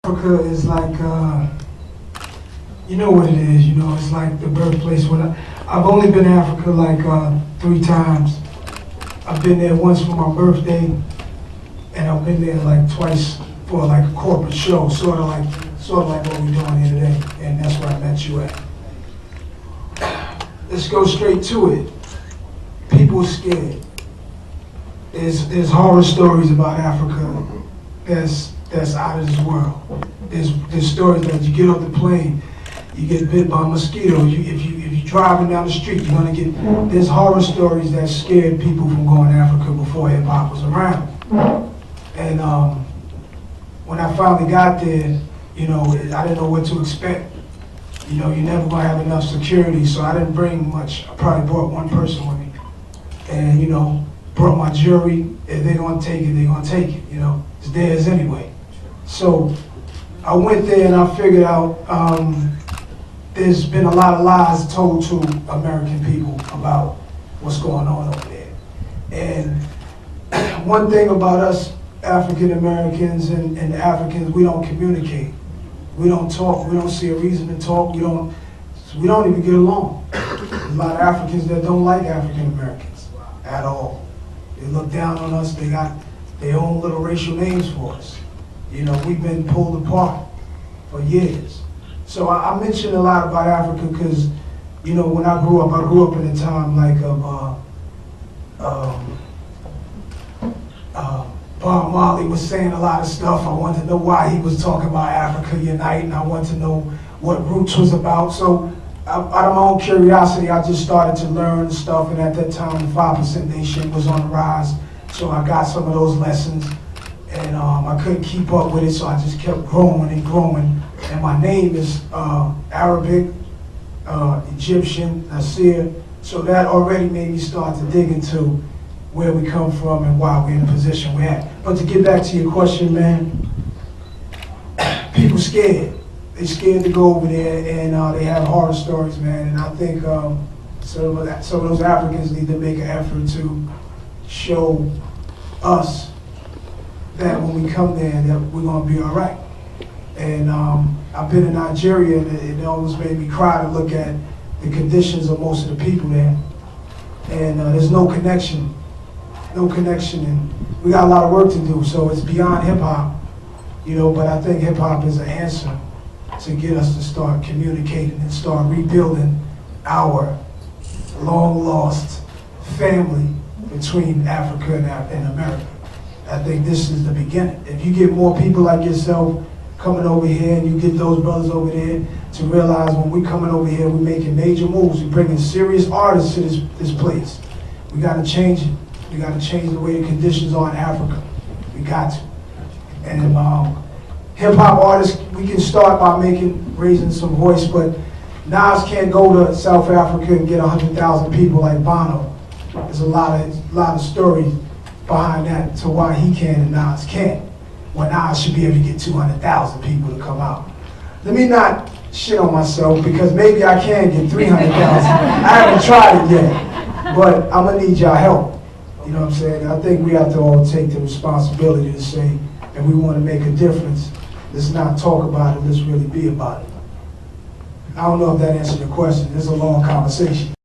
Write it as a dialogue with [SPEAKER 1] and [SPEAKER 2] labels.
[SPEAKER 1] Africa is like, you know what it is, it's like the birthplace. I've only been to Africa like 3 times. I've been there once for my birthday, and I've been there like twice for like a corporate show, sort of like what we're doing here today, and that's where I met you at. Let's go straight to it. People are scared. There's horror stories about Africa that's out of this world. There's stories that you get off the plane, you get bit by a mosquito. If you're driving down the street, you're gonna get. There's horror stories that scared people from going to Africa before hip hop was around. And when I finally got there, I didn't know what to expect. You're never gonna have enough security, so I didn't bring much. I probably brought one person with me, and brought my jewelry. If they're gonna take it, they're gonna take it. It's theirs anyway. So I went there and I figured out there's been a lot of lies told to American people about what's going on over there. And one thing about us African Americans and Africans, we don't communicate. We don't talk. We don't see a reason to talk. We don't even get along. There's a lot of Africans that don't like African Americans at all. They look down on us. They got their own little racial names for us. We've been pulled apart for years. So I mention a lot about Africa because, when I grew up in a time like Bob Marley was saying a lot of stuff. I wanted to know why he was talking about Africa Unite, and I wanted to know what Roots was about. So out of my own curiosity, I just started to learn stuff, and at that time, the 5% Nation was on the rise. So I got some of those lessons, and I couldn't keep up with it, so I just kept growing and growing. And my name is Arabic, Egyptian, Nasir, so that already made me start to dig into where we come from and why we're in the position we're at. But to get back to your question, man, people scared. They're scared to go over there, and they have horror stories, man. And I think some of those Africans need to make an effort to show us that when we come there, that we're gonna be all right. And I've been in Nigeria, and it almost made me cry to look at the conditions of most of the people there. And there's no connection, and we got a lot of work to do, so it's beyond hip hop, but I think hip hop is an answer to get us to start communicating and start rebuilding our long lost family between Africa and America. I think this is the beginning. If you get more people like yourself coming over here, and you get those brothers over there to realize when we coming over here, we're making major moves. We're bringing serious artists to this place. We got to change it. We got to change the way the conditions are in Africa. We got to. And hip hop artists, we can start by raising some voice, but Nas can't go to South Africa and get 100,000 people like Bono. There's a lot of stories behind that to why he can and Nas can't. When Nas should be able to get 200,000 people to come out. Let me not shit on myself, because maybe I can get 300,000. I haven't tried it yet, but I'm gonna need y'all help. You know what I'm saying? I think we have to all take the responsibility to say, and we want to make a difference. Let's not talk about it, let's really be about it. I don't know if that answered your question. It's a long conversation.